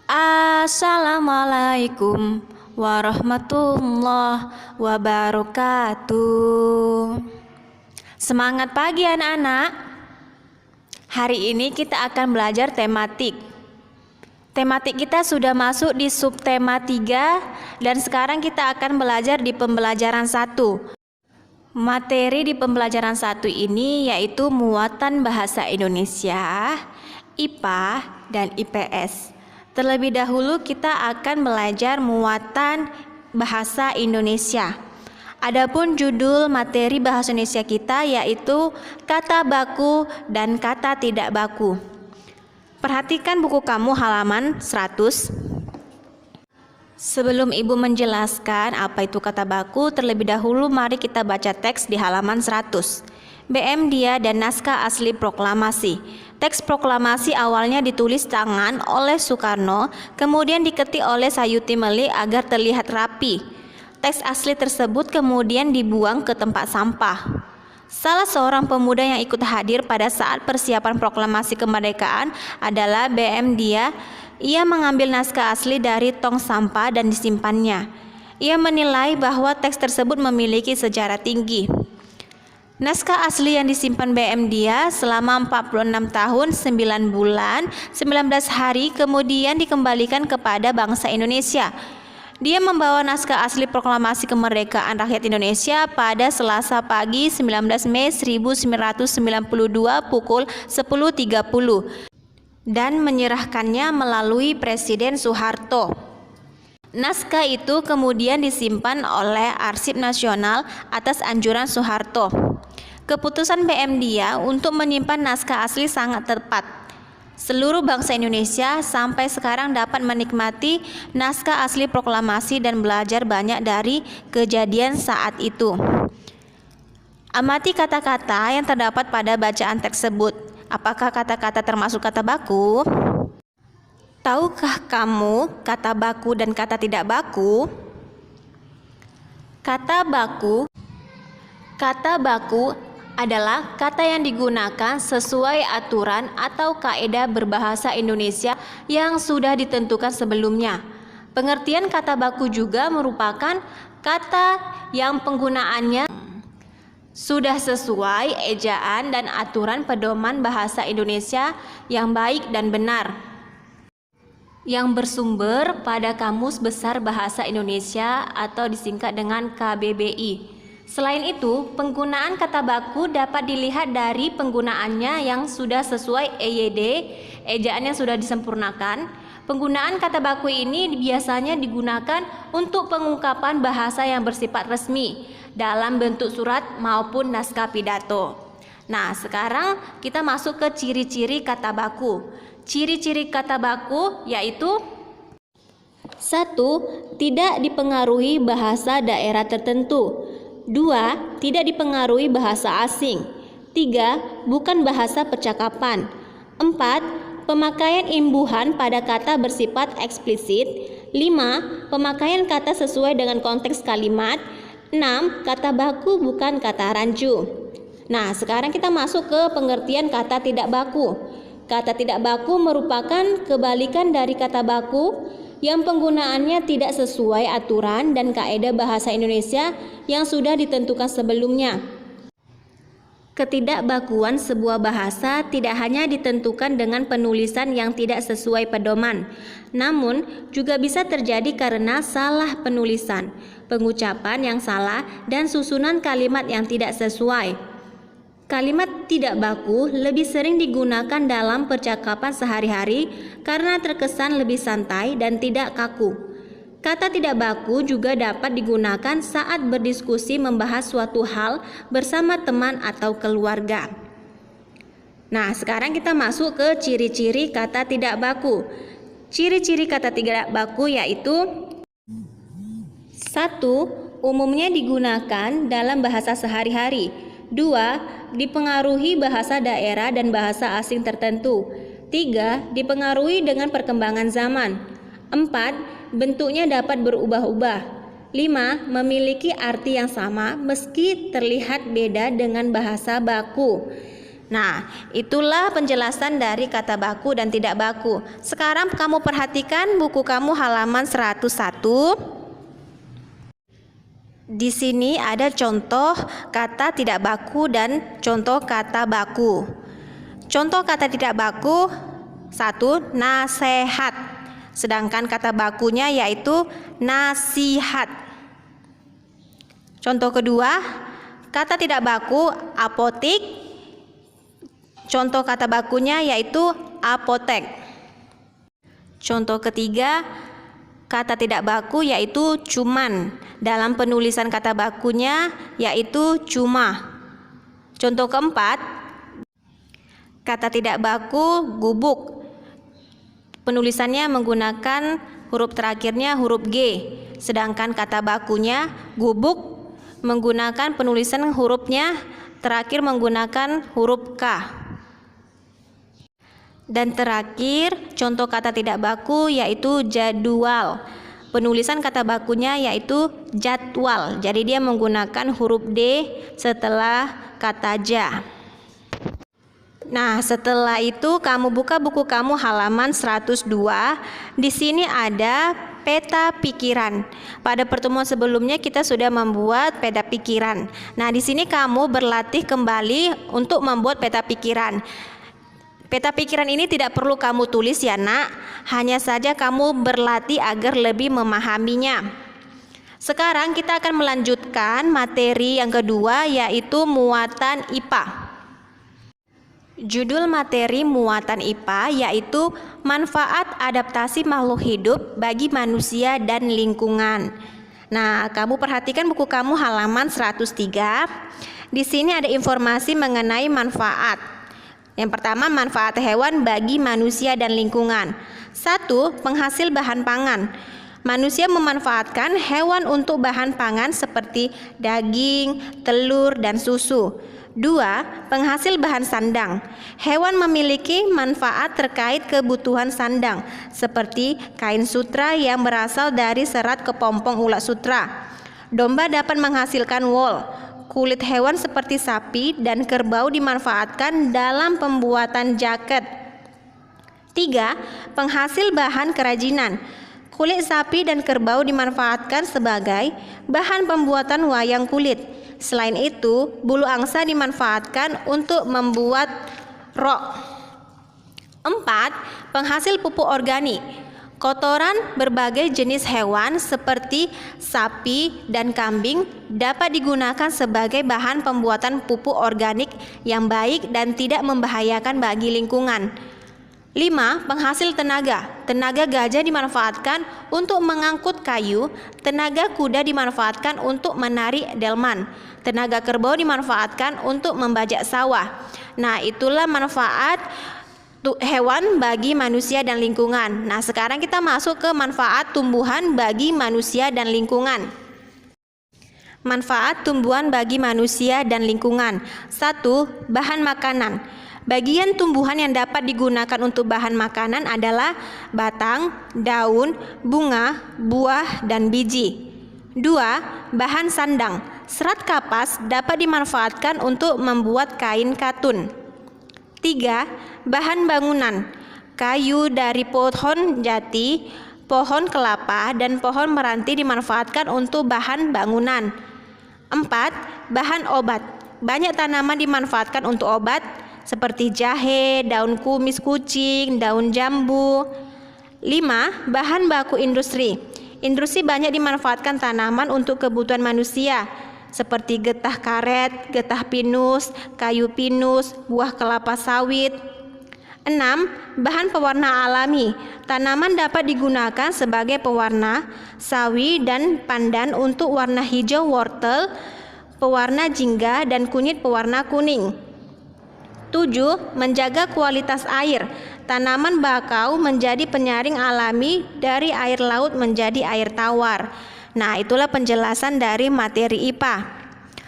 Assalamualaikum warahmatullahi wabarakatuh. Semangat pagi anak-anak. Hari ini kita akan belajar tematik. Tematik kita sudah masuk di subtema 3 dan sekarang kita akan belajar di pembelajaran 1. Materi di pembelajaran 1 ini yaitu muatan bahasa Indonesia, IPA dan IPS. Terlebih dahulu kita akan belajar muatan bahasa Indonesia. Adapun judul materi bahasa Indonesia kita yaitu kata baku dan kata tidak baku. Perhatikan buku kamu halaman 100. Sebelum Ibu menjelaskan apa itu kata baku, terlebih dahulu mari kita baca teks di halaman 100. BM Dia dan naskah asli proklamasi. Teks proklamasi awalnya ditulis tangan oleh Soekarno, kemudian diketik oleh Sayuti Meli agar terlihat rapi. Teks asli tersebut kemudian dibuang ke tempat sampah. Salah seorang pemuda yang ikut hadir pada saat persiapan proklamasi kemerdekaan adalah BM Dia. Ia mengambil naskah asli dari tong sampah dan disimpannya. Ia menilai bahwa teks tersebut memiliki sejarah tinggi. Naskah asli yang disimpan BM Dia selama 46 tahun, 9 bulan, 19 hari kemudian dikembalikan kepada bangsa Indonesia. Dia membawa naskah asli proklamasi kemerdekaan rakyat Indonesia pada Selasa pagi 19 Mei 1992 pukul 10.30 dan menyerahkannya melalui Presiden Soeharto. Naskah itu kemudian disimpan oleh Arsip Nasional atas anjuran Soeharto. Keputusan BM Dia untuk menyimpan naskah asli sangat tepat. Seluruh bangsa Indonesia sampai sekarang dapat menikmati naskah asli proklamasi dan belajar banyak dari kejadian saat itu. Amati kata-kata yang terdapat pada bacaan tersebut. Apakah kata-kata termasuk kata baku? Tahukah kamu kata baku dan kata tidak baku? Kata baku adalah kata yang digunakan sesuai aturan atau kaidah berbahasa Indonesia yang sudah ditentukan sebelumnya. Pengertian kata baku juga merupakan kata yang penggunaannya sudah sesuai ejaan dan aturan pedoman bahasa Indonesia yang baik dan benar, yang bersumber pada Kamus Besar Bahasa Indonesia atau disingkat dengan KBBI. Selain itu, penggunaan kata baku dapat dilihat dari penggunaannya yang sudah sesuai EYD, ejaan yang sudah disempurnakan. Penggunaan kata baku ini biasanya digunakan untuk pengungkapan bahasa yang bersifat resmi dalam bentuk surat maupun naskah pidato. Nah, sekarang kita masuk ke ciri-ciri kata baku. Ciri-ciri kata baku yaitu 1. Tidak dipengaruhi bahasa daerah tertentu. 2. Tidak dipengaruhi bahasa asing. 3. Bukan bahasa percakapan. 4. Pemakaian imbuhan pada kata bersifat eksplisit. 5. Pemakaian kata sesuai dengan konteks kalimat. 6. Kata baku bukan kata rancu. Nah, sekarang kita masuk ke pengertian kata tidak baku. Kata tidak baku merupakan kebalikan dari kata baku yang penggunaannya tidak sesuai aturan dan kaidah bahasa Indonesia yang sudah ditentukan sebelumnya. Ketidakbakuan sebuah bahasa tidak hanya ditentukan dengan penulisan yang tidak sesuai pedoman, namun juga bisa terjadi karena salah penulisan, pengucapan yang salah, dan susunan kalimat yang tidak sesuai. Kalimat tidak baku lebih sering digunakan dalam percakapan sehari-hari karena terkesan lebih santai dan tidak kaku. Kata tidak baku juga dapat digunakan saat berdiskusi membahas suatu hal bersama teman atau keluarga. Nah, sekarang kita masuk ke ciri-ciri kata tidak baku. Ciri-ciri kata tidak baku yaitu 1. Umumnya digunakan dalam bahasa sehari-hari. 2. Dipengaruhi bahasa daerah dan bahasa asing tertentu. 3. Dipengaruhi dengan perkembangan zaman. 4. Bentuknya dapat berubah-ubah. 5. Memiliki arti yang sama meski terlihat beda dengan bahasa baku. Nah, itulah penjelasan dari kata baku dan tidak baku. Sekarang kamu perhatikan buku kamu halaman 101. Di sini ada contoh kata tidak baku dan contoh kata baku. Contoh kata tidak baku, 1. Nasehat. Sedangkan kata bakunya yaitu nasihat. Contoh kedua, kata tidak baku apotik. Contoh kata bakunya yaitu apotek. Contoh ketiga, kata tidak baku yaitu cuman. Dalam penulisan kata bakunya yaitu cuma. Contoh keempat, kata tidak baku gubuk. Penulisannya menggunakan huruf terakhirnya huruf G. Sedangkan kata bakunya gubuk menggunakan penulisan hurufnya terakhir menggunakan huruf K. Dan terakhir, contoh kata tidak baku yaitu jadwal. Penulisan kata bakunya yaitu jadwal. Jadi dia menggunakan huruf D setelah kata ja. Nah, setelah itu kamu buka buku kamu halaman 102. Di sini ada peta pikiran. Pada pertemuan sebelumnya kita sudah membuat peta pikiran. Nah, di sini kamu berlatih kembali untuk membuat peta pikiran. Peta pikiran ini tidak perlu kamu tulis ya nak, hanya saja kamu berlatih agar lebih memahaminya. Sekarang kita akan melanjutkan materi yang kedua yaitu muatan IPA. Judul materi muatan IPA yaitu manfaat adaptasi makhluk hidup bagi manusia dan lingkungan. Nah, kamu perhatikan buku kamu halaman 103. Di sini ada informasi mengenai manfaat. Yang pertama, manfaat hewan bagi manusia dan lingkungan. 1. Penghasil bahan pangan. Manusia memanfaatkan hewan untuk bahan pangan seperti daging, telur, dan susu. 2. Penghasil bahan sandang. Hewan memiliki manfaat terkait kebutuhan sandang, seperti kain sutra yang berasal dari serat kepompong ulat sutra. Domba dapat menghasilkan wol. Kulit hewan seperti sapi dan kerbau dimanfaatkan dalam pembuatan jaket. 3. Penghasil bahan kerajinan. Kulit sapi dan kerbau dimanfaatkan sebagai bahan pembuatan wayang kulit. Selain itu, bulu angsa dimanfaatkan untuk membuat rok. 4. Penghasil pupuk organik. Kotoran berbagai jenis hewan seperti sapi dan kambing dapat digunakan sebagai bahan pembuatan pupuk organik yang baik dan tidak membahayakan bagi lingkungan. 5. Penghasil tenaga. Tenaga gajah dimanfaatkan untuk mengangkut kayu, tenaga kuda dimanfaatkan untuk menarik delman, tenaga kerbau dimanfaatkan untuk membajak sawah. Nah, itulah manfaat hewan bagi manusia dan lingkungan. Nah, sekarang kita masuk ke manfaat tumbuhan bagi manusia dan lingkungan. Manfaat tumbuhan bagi manusia dan lingkungan. 1. Bahan makanan. Bagian tumbuhan yang dapat digunakan untuk bahan makanan adalah batang, daun, bunga, buah, dan biji. 2. Bahan sandang. Serat kapas dapat dimanfaatkan untuk membuat kain katun. 3. Bahan bangunan. Kayu dari pohon jati, pohon kelapa, dan pohon meranti dimanfaatkan untuk bahan bangunan. 4. Bahan obat. Banyak tanaman dimanfaatkan untuk obat seperti jahe, daun kumis kucing, daun jambu. 5. Bahan baku industri. Industri banyak dimanfaatkan tanaman untuk kebutuhan manusia seperti getah karet, getah pinus, kayu pinus, buah kelapa sawit. 6. Bahan pewarna alami. Tanaman dapat digunakan sebagai pewarna. Sawi dan pandan untuk warna hijau wortel, pewarna jingga, dan kunyit pewarna kuning. 7. Menjaga kualitas air. Tanaman bakau menjadi penyaring alami dari air laut menjadi air tawar. Nah, itulah penjelasan dari materi IPA.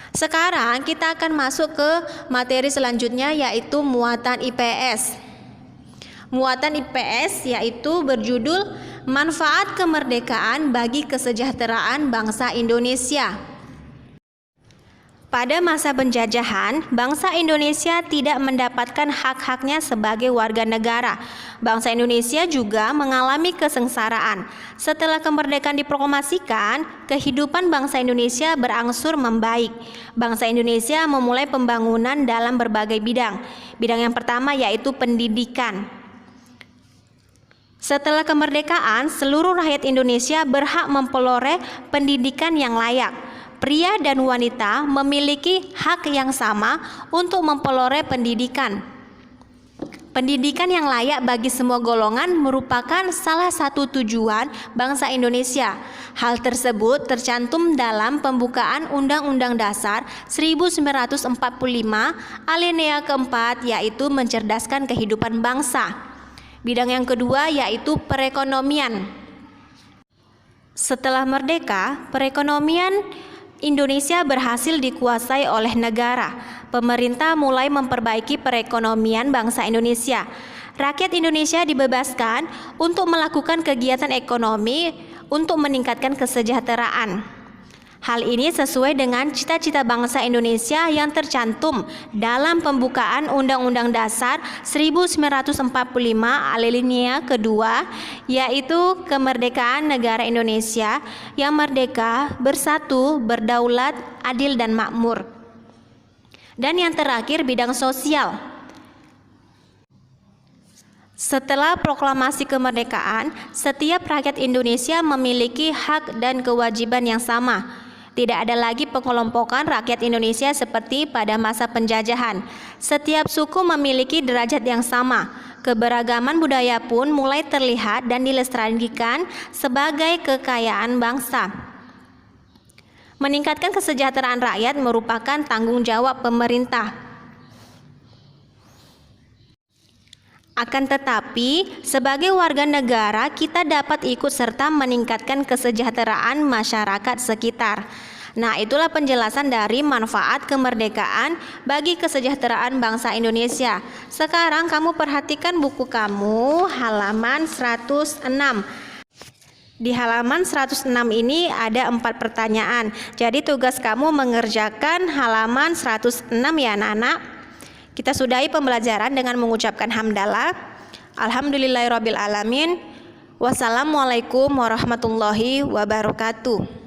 Sekarang kita akan masuk ke materi selanjutnya yaitu muatan IPS. Muatan IPS yaitu berjudul Manfaat Kemerdekaan bagi Kesejahteraan Bangsa Indonesia. Pada masa penjajahan, bangsa Indonesia tidak mendapatkan hak-haknya sebagai warga negara. Bangsa Indonesia juga mengalami kesengsaraan. Setelah kemerdekaan diproklamasikan, kehidupan bangsa Indonesia berangsur membaik. Bangsa Indonesia memulai pembangunan dalam berbagai bidang. Bidang yang pertama yaitu pendidikan. Setelah kemerdekaan, seluruh rakyat Indonesia berhak memperoleh pendidikan yang layak. Pria dan wanita memiliki hak yang sama untuk memperoleh pendidikan. Pendidikan yang layak bagi semua golongan merupakan salah satu tujuan bangsa Indonesia. Hal tersebut tercantum dalam pembukaan Undang-Undang Dasar 1945 alinea keempat, yaitu mencerdaskan kehidupan bangsa. Bidang yang kedua yaitu perekonomian. Setelah merdeka, perekonomian Indonesia berhasil dikuasai oleh negara. Pemerintah mulai memperbaiki perekonomian bangsa Indonesia. Rakyat Indonesia dibebaskan untuk melakukan kegiatan ekonomi untuk meningkatkan kesejahteraan. Hal ini sesuai dengan cita-cita bangsa Indonesia yang tercantum dalam pembukaan Undang-Undang Dasar 1945 alinea kedua, yaitu kemerdekaan negara Indonesia yang merdeka, bersatu, berdaulat, adil dan makmur. Dan yang terakhir, bidang sosial. Setelah proklamasi kemerdekaan, setiap rakyat Indonesia memiliki hak dan kewajiban yang sama. Tidak ada lagi pengelompokan rakyat Indonesia seperti pada masa penjajahan. Setiap suku memiliki derajat yang sama. Keberagaman budaya pun mulai terlihat dan dilestarikan sebagai kekayaan bangsa. Meningkatkan kesejahteraan rakyat merupakan tanggung jawab pemerintah. Akan tetapi, sebagai warga negara, kita dapat ikut serta meningkatkan kesejahteraan masyarakat sekitar. Nah, itulah penjelasan dari manfaat kemerdekaan bagi kesejahteraan bangsa Indonesia. Sekarang kamu perhatikan buku kamu halaman 106. Di halaman 106 ini ada 4 pertanyaan. Jadi tugas kamu mengerjakan halaman 106 ya anak-anak. Kita sudahi pembelajaran dengan mengucapkan hamdalah. Alhamdulillahirabbil alamin. Wassalamualaikum warahmatullahi wabarakatuh.